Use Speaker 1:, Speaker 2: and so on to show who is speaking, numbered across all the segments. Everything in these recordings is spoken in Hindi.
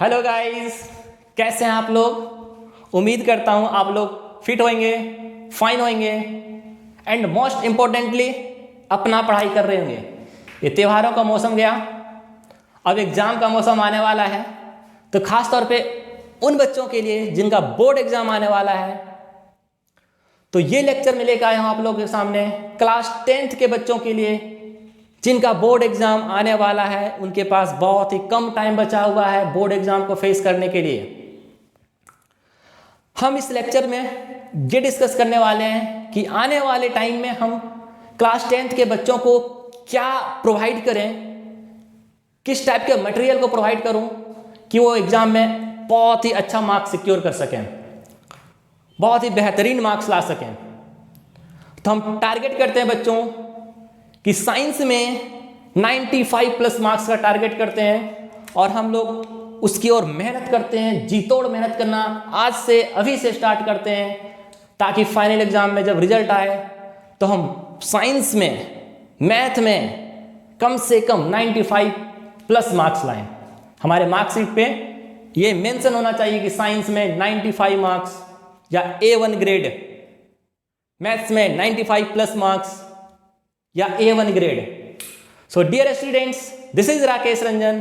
Speaker 1: हेलो गाइस, कैसे हैं आप लोग। उम्मीद करता हूं आप लोग फिट होंगे, फाइन होंगे एंड मोस्ट इम्पोर्टेंटली अपना पढ़ाई कर रहे होंगे। ये त्योहारों का मौसम गया, अब एग्ज़ाम का मौसम आने वाला है, तो ख़ास तौर पे उन बच्चों के लिए जिनका बोर्ड एग्ज़ाम आने वाला है, तो ये लेक्चर मैं लेकर आया हूँ आप लोगों के सामने क्लास 10th के बच्चों के लिए जिनका बोर्ड एग्ज़ाम आने वाला है। उनके पास बहुत ही कम टाइम बचा हुआ है बोर्ड एग्ज़ाम को फेस करने के लिए। हम इस लेक्चर में ये डिस्कस करने वाले हैं कि आने वाले टाइम में हम क्लास 10th के बच्चों को क्या प्रोवाइड करें, किस टाइप के मटेरियल को प्रोवाइड करूं कि वो एग्ज़ाम में बहुत ही अच्छा मार्क्स सिक्योर कर सकें, बहुत ही बेहतरीन मार्क्स ला सकें। तो हम टारगेट करते हैं बच्चों कि साइंस में 95 प्लस मार्क्स का टारगेट करते हैं और हम लोग उसकी ओर मेहनत करते हैं, जी तोड़ मेहनत करना आज से अभी से स्टार्ट करते हैं, ताकि फाइनल एग्जाम में जब रिजल्ट आए तो हम साइंस में, मैथ में कम से कम 95 प्लस मार्क्स लाएं। हमारे मार्कशीट पे ये मेंशन होना चाहिए कि साइंस में 95 मार्क्स या A1 ग्रेड, मैथ्स में 95 प्लस मार्क्स या A1 grade. So dear students, this is Rakesh Ranjan,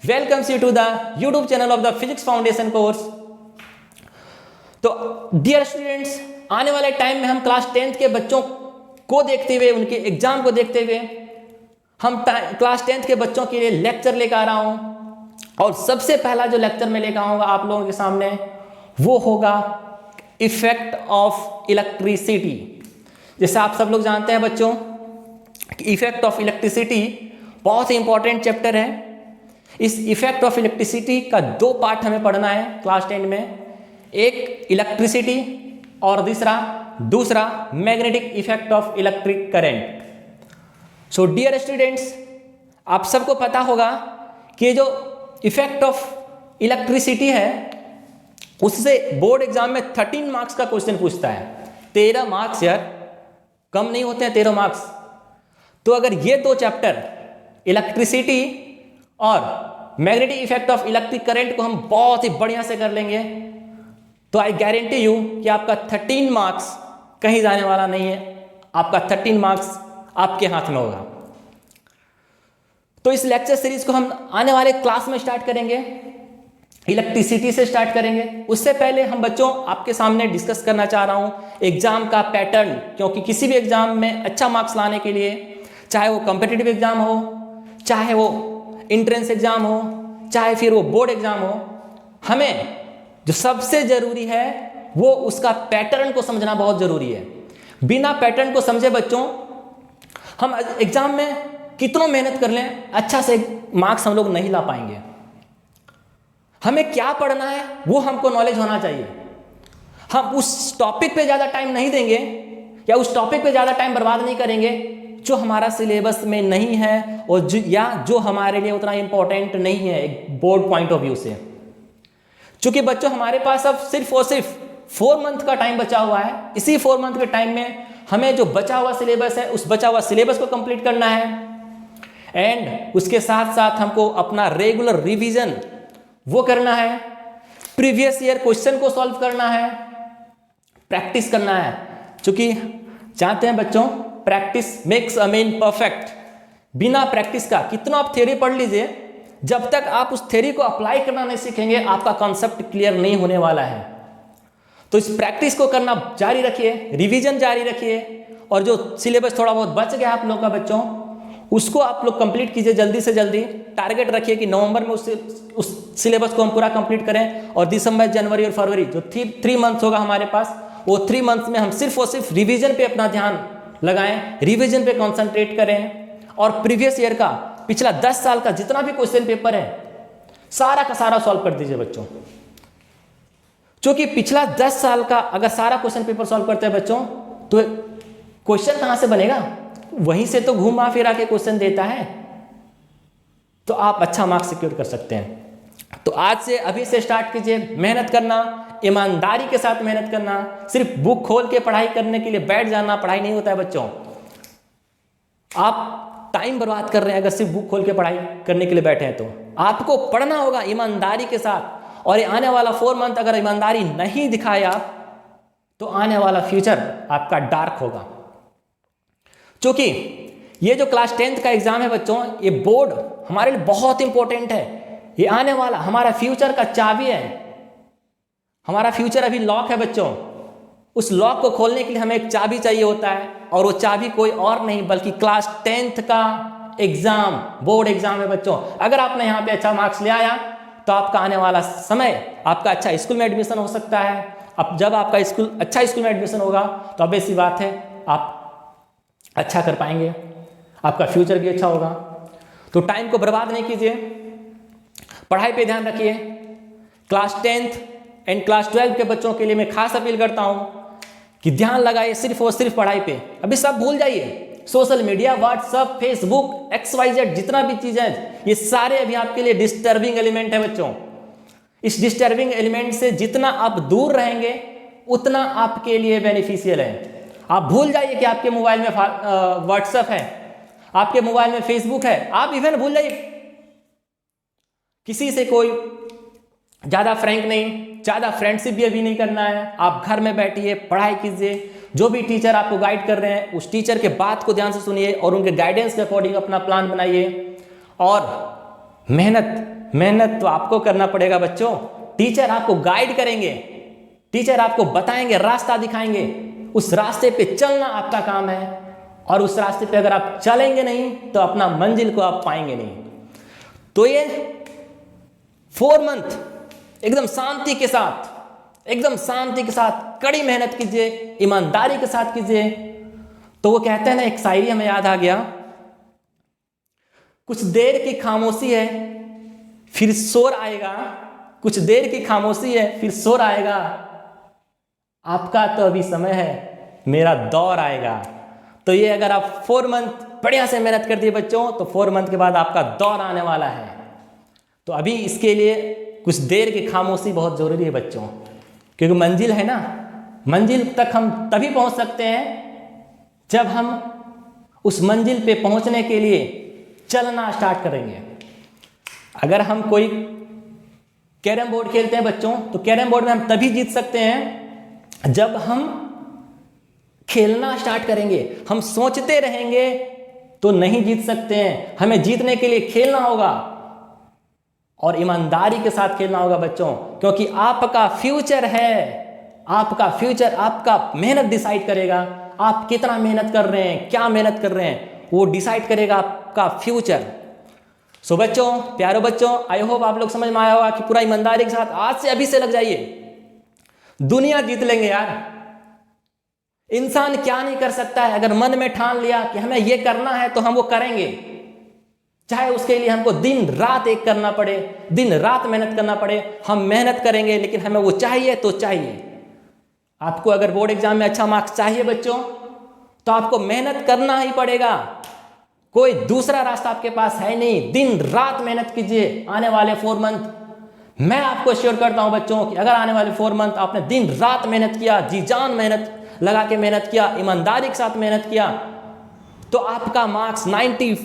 Speaker 1: welcomes you to the YouTube channel of the physics foundation course. तो डियर स्टूडेंट्स, आने वाले टाइम में हम क्लास 10th के बच्चों को देखते हुए, उनके एग्जाम को देखते हुए हम क्लास 10th के बच्चों के लिए लेक्चर लेकर आ रहा हूं। और सबसे पहला जो लेक्चर मैं लेकर आऊंगा आप लोगों के सामने वो होगा इफेक्ट ऑफ इलेक्ट्रिसिटी। जैसे आप सब लोग जानते हैं बच्चों, इफेक्ट ऑफ इलेक्ट्रिसिटी बहुत ही इंपॉर्टेंट चैप्टर है। इस इफेक्ट ऑफ इलेक्ट्रिसिटी का दो पार्ट हमें पढ़ना है क्लास 10 में, एक इलेक्ट्रिसिटी और दूसरा magnetic effect of electric current. So dear students, आप सबको पता होगा कि जो इफेक्ट ऑफ इलेक्ट्रिसिटी है उससे बोर्ड एग्जाम में 13 मार्क्स का क्वेश्चन पूछता है। 13 मार्क्स यार, कम नहीं होते हैं 13 मार्क्स। तो अगर ये दो चैप्टर इलेक्ट्रिसिटी और magnetic effect of electric current को हम बहुत ही बढ़िया से कर लेंगे तो आई गारंटी यू कि आपका 13 मार्क्स कहीं जाने वाला नहीं है, आपका 13 मार्क्स आपके हाथ में होगा। तो इस लेक्चर सीरीज को हम आने वाले क्लास में स्टार्ट करेंगे, इलेक्ट्रिसिटी से स्टार्ट करेंगे। उससे पहले हम बच्चों आपके सामने डिस्कस करना चाह रहा हूं एग्जाम का पैटर्न, क्योंकि किसी भी एग्जाम में अच्छा मार्क्स लाने के लिए, चाहे वो कॉम्पिटिटिव एग्जाम हो, चाहे वो एंट्रेंस एग्जाम हो, चाहे फिर वो बोर्ड एग्जाम हो, हमें जो सबसे जरूरी है वो उसका पैटर्न को समझना बहुत जरूरी है। बिना पैटर्न को समझे बच्चों हम एग्जाम में कितना मेहनत कर लें, अच्छा से मार्क्स हम लोग नहीं ला पाएंगे। हमें क्या पढ़ना है वो हमको नॉलेज होना चाहिए। हम उस टॉपिक पे ज़्यादा टाइम नहीं देंगे या उस टॉपिक पे ज़्यादा टाइम बर्बाद नहीं करेंगे जो हमारा सिलेबस में नहीं है और जो हमारे लिए उतना इंपॉर्टेंट नहीं है एक बोर्ड पॉइंट ऑफ व्यू से। चूंकि बच्चों हमारे पास अब सिर्फ और सिर्फ 4 मंथ का टाइम बचा हुआ है। इसी 4 मंथ के टाइम में हमें जो बचा हुआ सिलेबस है उस बचा हुआ सिलेबस को कंप्लीट करना है एंड उसके साथ साथ हमको अपना रेगुलर रिवीजन वो करना है, प्रीवियस ईयर क्वेश्चन को सॉल्व करना है, प्रैक्टिस करना है। क्योंकि जानते हैं बच्चों, practice makes a man perfect. बिना प्रैक्टिस का कितना आप थ्योरी पढ़ लीजिए, जब तक आप उस थ्योरी को अप्लाई करना नहीं सीखेंगे आपका कॉन्सेप्ट क्लियर नहीं होने वाला है। तो इस प्रैक्टिस को करना जारी रखिए, रिवीजन जारी रखिए और जो सिलेबस थोड़ा बहुत बच गया आप लोगों का बच्चों उसको आप लोग कंप्लीट कीजिए जल्दी से जल्दी। टारगेट रखिए कि नवंबर में उस सिलेबस को हम पूरा कंप्लीट करें और दिसंबर, जनवरी और फरवरी जो 3 मंथ्स होगा हमारे पास, वो 3 मंथ्स में हम सिर्फ और सिर्फ रिवीजन पे अपना ध्यान लगाएं, रिवीजन पे कॉन्सेंट्रेट करें और प्रीवियस ईयर का पिछला 10 साल का जितना भी क्वेश्चन पेपर है सारा का सारा सॉल्व कर दीजिए बच्चों। क्योंकि पिछला 10 साल का अगर सारा क्वेश्चन पेपर सॉल्व करते हैं बच्चों तो क्वेश्चन कहां से बनेगा, वहीं से तो घुमा फिरा के क्वेश्चन देता है, तो आप अच्छा मार्क्स सिक्योर कर सकते हैं। तो आज से अभी से स्टार्ट कीजिए मेहनत करना, ईमानदारी के साथ मेहनत करना। सिर्फ बुक खोल के पढ़ाई करने के लिए बैठ जाना पढ़ाई नहीं होता है बच्चों। आप टाइम बर्बाद कर रहे हैं अगर सिर्फ बुक खोल के पढ़ाई करने के लिए बैठे हैं तो। आपको पढ़ना होगा ईमानदारी के साथ। और ये आने वाला 4 मंथ अगर ईमानदारी नहीं दिखाए आप, तो आने वाला फ्यूचर आपका डार्क होगा। क्योंकि ये जो क्लास 10th का एग्जाम है बच्चों, ये बोर्ड हमारे लिए बहुत इंपॉर्टेंट है। ये आने वाला हमारा फ्यूचर का चाबी है। हमारा फ्यूचर अभी लॉक है बच्चों, उस लॉक को खोलने के लिए हमें एक चाबी चाहिए होता है, और वो चाबी कोई और नहीं बल्कि क्लास 10th का एग्जाम, बोर्ड एग्जाम है बच्चों। अगर आपने यहाँ पे अच्छा मार्क्स ले आया तो आपका आने वाला समय आपका अच्छा स्कूल में एडमिशन हो सकता है। अब जब आपका अच्छा स्कूल में एडमिशन होगा तो ऑब्वियस सी बात है आप अच्छा कर पाएंगे, आपका फ्यूचर भी अच्छा होगा। तो टाइम को बर्बाद नहीं कीजिए, पढ़ाई पे ध्यान रखिए। क्लास 10th एंड क्लास 12 के बच्चों के लिए मैं खास अपील करता हूँ कि ध्यान लगाइए सिर्फ और सिर्फ पढ़ाई पे। अभी सब भूल जाइए, social media, WhatsApp, Facebook, XYZ जितना भी चीज़ है, ये सारे अभी आपके लिए डिस्टर्बिंग एलिमेंट है बच्चों। इस डिस्टर्बिंग एलिमेंट से जितना आप दूर रहेंगे उतना आपके लिए बेनिफिशियल है। आप भूल जाइए कि आपके मोबाइल में व्हाट्सएप है, आपके मोबाइल में फेसबुक है, आप इवन भूल जाइए। किसी से कोई ज़्यादा फ्रैंक नहीं, ज़्यादा फ्रेंडशिप भी अभी नहीं करना है। आप घर में बैठिए, पढ़ाई कीजिए। जो भी टीचर आपको गाइड कर रहे हैं उस टीचर के बात को ध्यान से सुनिए और उनके गाइडेंस के अकॉर्डिंग अपना प्लान बनाइए। और मेहनत तो आपको करना पड़ेगा बच्चों। टीचर आपको गाइड करेंगे, टीचर आपको बताएंगे, रास्ता दिखाएंगे, उस रास्ते पे चलना आपका काम है। और उस रास्ते पे अगर आप चलेंगे नहीं तो अपना मंजिल को आप पाएंगे नहीं। तो ये 4 मंथ एकदम शांति के साथ कड़ी मेहनत कीजिए, ईमानदारी के साथ कीजिए। तो वो कहते हैं ना, एक शायरी हमें याद आ गया, कुछ देर की खामोशी है फिर शोर आएगा, कुछ देर की खामोशी है फिर शोर आएगा, आपका तो अभी समय है, मेरा दौर आएगा। तो ये अगर आप 4 मंथ बढ़िया से मेहनत कर दिए बच्चों, तो 4 मंथ के बाद आपका दौर आने वाला है। तो अभी इसके लिए कुछ देर की खामोशी बहुत ज़रूरी है बच्चों, क्योंकि मंजिल है ना, मंजिल तक हम तभी पहुंच सकते हैं जब हम उस मंजिल पे पहुंचने के लिए चलना स्टार्ट करेंगे। अगर हम कोई कैरम बोर्ड खेलते हैं बच्चों, तो कैरम बोर्ड में हम तभी जीत सकते हैं जब हम खेलना स्टार्ट करेंगे। हम सोचते रहेंगे तो नहीं जीत सकते हैं, हमें जीतने के लिए खेलना होगा और ईमानदारी के साथ खेलना होगा बच्चों। क्योंकि आपका फ्यूचर है, आपका फ्यूचर आपका मेहनत डिसाइड करेगा। आप कितना मेहनत कर रहे हैं, क्या मेहनत कर रहे हैं, वो डिसाइड करेगा आपका फ्यूचर। सो बच्चों, प्यारो बच्चों, आई होप आप लोग समझ में आया होगा कि पूरा ईमानदारी के साथ आज से अभी से लग जाइए। दुनिया जीत लेंगे यार। इंसान क्या नहीं कर सकता है, अगर मन में ठान लिया कि हमें ये करना है तो हम वो करेंगे। चाहे उसके लिए हमको दिन रात एक करना पड़े, दिन रात मेहनत करना पड़े, हम मेहनत करेंगे, लेकिन हमें वो चाहिए तो चाहिए। आपको अगर बोर्ड एग्जाम में अच्छा मार्क्स चाहिए बच्चों, तो आपको मेहनत करना ही पड़ेगा। कोई दूसरा रास्ता आपके पास है नहीं। दिन रात मेहनत कीजिए आने वाले 4 मंथ। मैं आपको श्योर करता हूं बच्चों कि अगर आने वाले 4 मंथ आपने दिन रात मेहनत किया, जी जान मेहनत लगा के मेहनत किया, ईमानदारी के साथ मेहनत किया, तो आपका मार्क्स 90+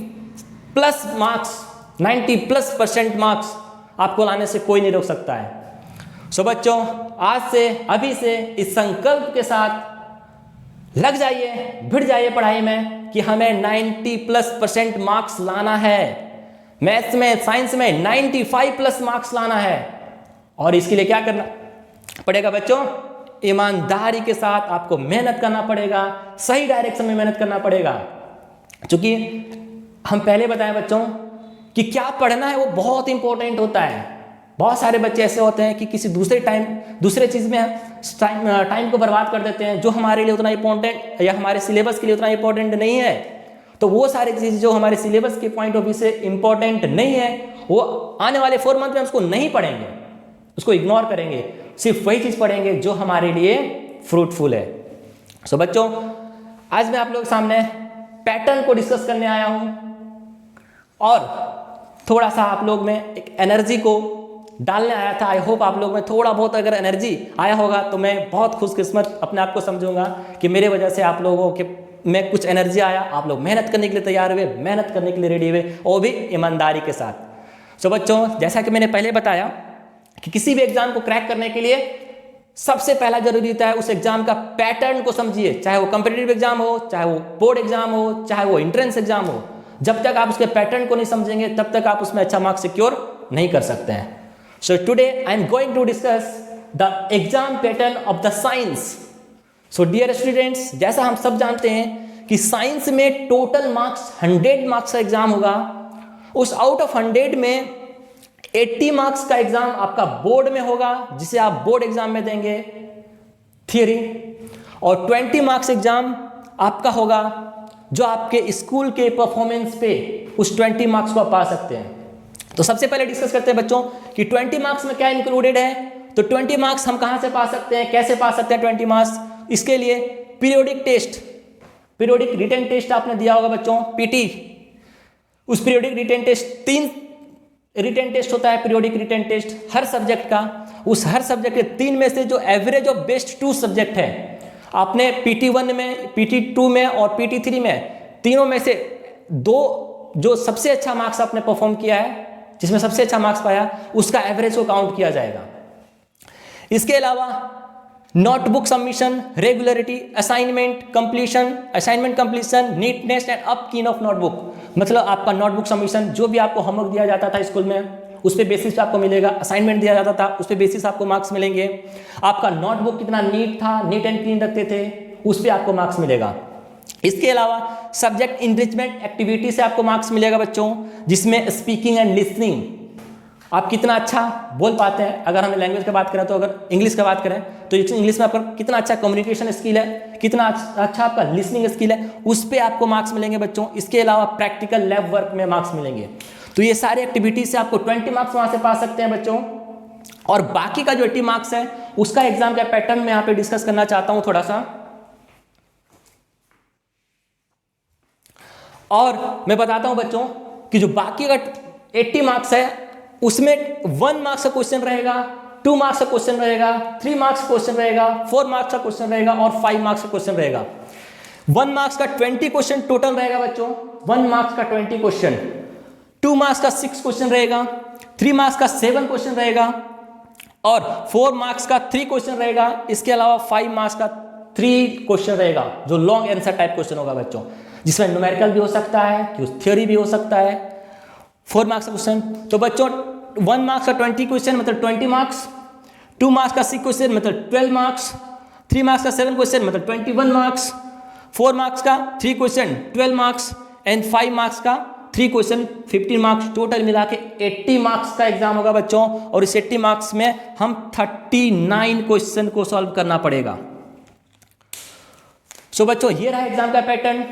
Speaker 1: मार्क्स आपको लाने से कोई नहीं रोक सकता है। सो बच्चों, आज से अभी से इस संकल्प के साथ लग जाइए, भिड़ जाइए पढ़ाई में कि हमें 90+ मार्क्स लाना है। मैथ्स में, साइंस में 95+ मार्क्स लाना है। और इसके लिए क्या करना पड़ेगा बच्चों? ईमानदारी के साथ आपको मेहनत करना पड़ेगा, सही डायरेक्शन में मेहनत करना पड़ेगा। क्योंकि हम पहले बताएं बच्चों कि क्या पढ़ना है वो बहुत इंपॉर्टेंट होता है। बहुत सारे बच्चे ऐसे होते हैं कि किसी दूसरे चीज़ में टाइम को बर्बाद कर देते हैं, जो हमारे लिए उतना इंपॉर्टेंट या हमारे सिलेबस के लिए उतना इंपॉर्टेंट नहीं है। तो वो सारी चीज़ जो हमारे सिलेबस के पॉइंट ऑफ व्यू से इंपॉर्टेंट नहीं है, वो आने वाले 4 मंथ में उसको नहीं पढ़ेंगे, उसको इग्नोर करेंगे। सिर्फ वही चीज़ पढ़ेंगे जो हमारे लिए फ्रूटफुल है। सो बच्चों, आज मैं आप लोगों के सामने पैटर्न को डिस्कस करने आया हूँ और थोड़ा सा आप लोग में एक एनर्जी को डालने आया था। आई होप आप लोग में थोड़ा बहुत अगर एनर्जी आया होगा तो मैं बहुत खुशकिस्मत अपने आप को समझूंगा कि मेरे वजह से आप लोगों के में कुछ एनर्जी आया, आप लोग मेहनत करने के लिए तैयार हुए, मेहनत करने के लिए रेडी हुए, वो भी ईमानदारी के साथ। सो बच्चों, जैसा कि मैंने पहले बताया कि किसी भी एग्जाम को क्रैक करने के लिए सबसे पहला जरूरी होता है उस एग्जाम का पैटर्न को समझिए। चाहे वो कॉम्पिटिटिव एग्जाम हो, चाहे वो बोर्ड एग्जाम हो, चाहे वो एंट्रेंस एग्जाम हो, जब तक आप उसके पैटर्न को नहीं समझेंगे तब तक आप उसमें अच्छा मार्क्स सिक्योर नहीं कर सकते हैं। So today I am going to discuss the exam pattern of the science. So dear students, जैसा हम सब जानते हैं कि साइंस में टोटल मार्क्स 100 मार्क्स का एग्जाम होगा। उस आउट ऑफ 100 में 80 मार्क्स का एग्जाम आपका बोर्ड में होगा, जिसे आप बोर्ड एग्जाम में देंगे थियरी, और 20 मार्क्स एग्जाम आपका होगा जो आपके स्कूल के परफॉर्मेंस पे उस 20 मार्क्स को आप पा सकते हैं। तो सबसे पहले डिस्कस करते हैं बच्चों कि 20 मार्क्स में क्या इंक्लूडेड है। तो 20 मार्क्स हम कहां से पा सकते हैं, कैसे पा सकते हैं 20 मार्क्स? इसके लिए periodic test, periodic written test आपने दिया होगा बच्चों, पीटी। उस periodic written test 3 written test होता है, पीरियोडिक रिटन टेस्ट हर सब्जेक्ट का। उस हर सब्जेक्ट के 3 में से जो एवरेज ऑफ बेस्ट 2 सब्जेक्ट है, आपने PT1 में, PT2 में और PT3 में, तीनों में से 2 जो सबसे अच्छा मार्क्स आपने परफॉर्म किया है, जिसमें सबसे अच्छा मार्क्स पाया, उसका एवरेज को काउंट किया जाएगा। इसके अलावा notebook submission, regularity, assignment completion, neatness and upkeep of notebook, मतलब आपका नोटबुक सबमिशन, जो भी आपको होमवर्क दिया जाता था स्कूल में उस पे बेसिस पे आपको मिलेगा। असाइनमेंट दिया जाता था उस पे बेसिस आपको मार्क्स मिलेंगे। आपका नोटबुक कितना नीट था, नीट एंड क्लीन रखते थे, उस पे आपको मार्क्स मिलेगा। इसके अलावा सब्जेक्ट इनरिचमेंट एक्टिविटी से आपको मार्क्स मिलेगा बच्चों, जिसमें स्पीकिंग एंड लिसनिंग, आप कितना अच्छा बोल पाते हैं। अगर हम लैंग्वेज की बात करें, तो अगर इंग्लिश की बात करें तो इंग्लिश में आपका कितना अच्छा कम्युनिकेशन स्किल है, कितना अच्छा आपका लिसनिंग स्किल है, उस पर आपको मार्क्स मिलेंगे बच्चों। इसके अलावा प्रैक्टिकल लैब वर्क में मार्क्स मिलेंगे। तो ये सारे एक्टिविटी से आपको 20 मार्क्स वहां से पा सकते हैं बच्चों। और बाकी का जो 80 मार्क्स है उसका एग्जाम का पैटर्न मैं यहाँ पे डिस्कस करना चाहता हूं थोड़ा सा। और मैं बताता हूं बच्चों कि जो बाकी का 80 मार्क्स है उसमें 1 मार्क्स का क्वेश्चन रहेगा, 2 मार्क्स का क्वेश्चन रहेगा, 3 मार्क्स का क्वेश्चन रहेगा, 4 मार्क्स का क्वेश्चन रहेगा और 5 मार्क्स का क्वेश्चन रहेगा। 1 मार्क्स का 20 क्वेश्चन टोटल रहेगा बच्चों। 1 मार्क्स का 20 क्वेश्चन, 2 मार्क्स का 6 क्वेश्चन रहेगा, 3 मार्क्स का 7 क्वेश्चन रहेगा और 4 मार्क्स का 3 क्वेश्चन रहेगा। इसके अलावा 5 मार्क्स का 3 क्वेश्चन रहेगा जो लॉन्ग आंसर टाइप क्वेश्चन होगा बच्चों, जिसमें न्यूमेरिकल भी हो सकता है, थ्योरी भी हो सकता है। 4 मार्क्स का क्वेश्चन। तो बच्चों 1 मार्क्स का 20 क्वेश्चन मतलब 20 मार्क्स, 2 मार्क्स का 6 क्वेश्चन मतलब 12 मार्क्स, 3 मार्क्स का 7 क्वेश्चन मतलब 21 मार्क्स, 4 मार्क्स का 3 क्वेश्चन 12 मार्क्स एंड 5 मार्क्स का 3 क्वेश्चन 15 मार्क्स। टोटल मिला के 80 मार्क्स का एग्जाम होगा बच्चों। और इस 80 मार्क्स में हम 39 क्वेश्चन को सॉल्व करना पड़ेगा। सो बच्चों ये रहा एग्जाम का पैटर्न।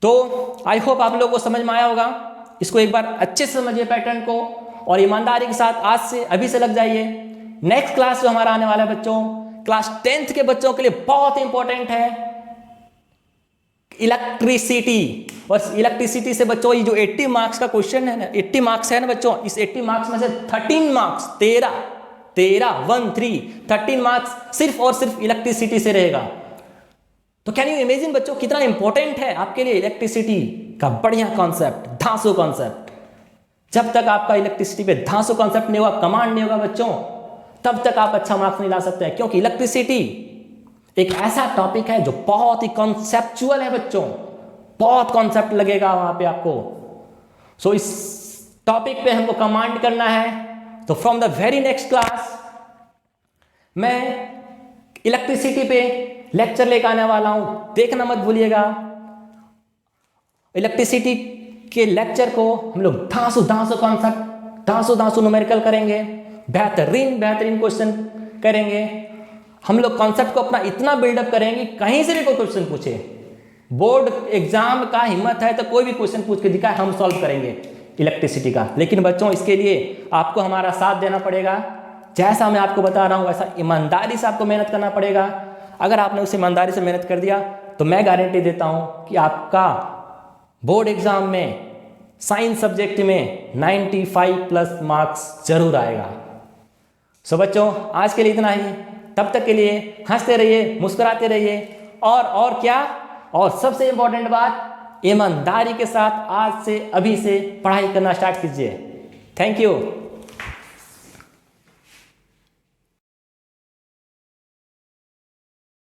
Speaker 1: तो आई होप आप लोगों को समझ में आया होगा। इसको एक बार अच्छे से समझिए पैटर्न को और ईमानदारी के साथ आज से अभी से लग जाइए। नेक्स्ट क्लास जो हमारा आने वाला है बच्चों, क्लास 10th के बच्चों के लिए बहुत इंपॉर्टेंट है इलेक्ट्रिसिटी। और इलेक्ट्रिसिटी से बच्चों ये जो 80 मार्क्स का क्वेश्चन है ना, 80 मार्क्स है ना बच्चों, इस 80 मार्क्स में से 13 मार्क्स 13 मार्क्स सिर्फ और सिर्फ इलेक्ट्रिसिटी से रहेगा। तो कैन यू इमेजिन बच्चों कितना इंपॉर्टेंट है आपके लिए इलेक्ट्रिसिटी का बढ़िया कॉन्सेप्ट, धांसू कॉन्सेप्ट। जब तक आपका इलेक्ट्रिसिटी पे धांसू कॉन्सेप्ट नहीं होगा, कमांड नहीं होगा बच्चों, तब तक आप अच्छा मार्क्स नहीं ला सकते हैं। क्योंकि इलेक्ट्रिसिटी एक ऐसा टॉपिक है जो बहुत ही कॉन्सेप्चुअल है बच्चों, बहुत कॉन्सेप्ट लगेगा वहां पे आपको। सो इस टॉपिक पे हमको कमांड करना है। तो from the very next class मैं इलेक्ट्रिसिटी पे लेक्चर लेकर आने वाला हूं, देखना मत भूलिएगा। इलेक्ट्रिसिटी के लेक्चर को हम लोग धांसू कॉन्सेप्ट, धांसू न्यूमेरिकल करेंगे, बेहतरीन क्वेश्चन करेंगे। हम लोग कॉन्सेप्ट को अपना इतना बिल्डअप करेंगे, कहीं से भी कोई क्वेश्चन पूछे, बोर्ड एग्जाम का हिम्मत है तो कोई भी क्वेश्चन पूछ के दिखाए, हम सॉल्व करेंगे इलेक्ट्रिसिटी का। लेकिन बच्चों इसके लिए आपको हमारा साथ देना पड़ेगा। जैसा मैं आपको बता रहा हूं वैसा ईमानदारी से आपको मेहनत करना पड़ेगा। अगर आपने उस ईमानदारी से मेहनत कर दिया तो मैं गारंटी देता हूं कि आपका बोर्ड एग्जाम में साइंस सब्जेक्ट में 95+ मार्क्स जरूर आएगा। सो बच्चों आज के लिए इतना ही। तब तक के लिए हंसते रहिए, मुस्कुराते रहिए और क्या, और सबसे इंपॉर्टेंट बात, ईमानदारी के साथ आज से अभी से पढ़ाई करना स्टार्ट कीजिए। Thank you.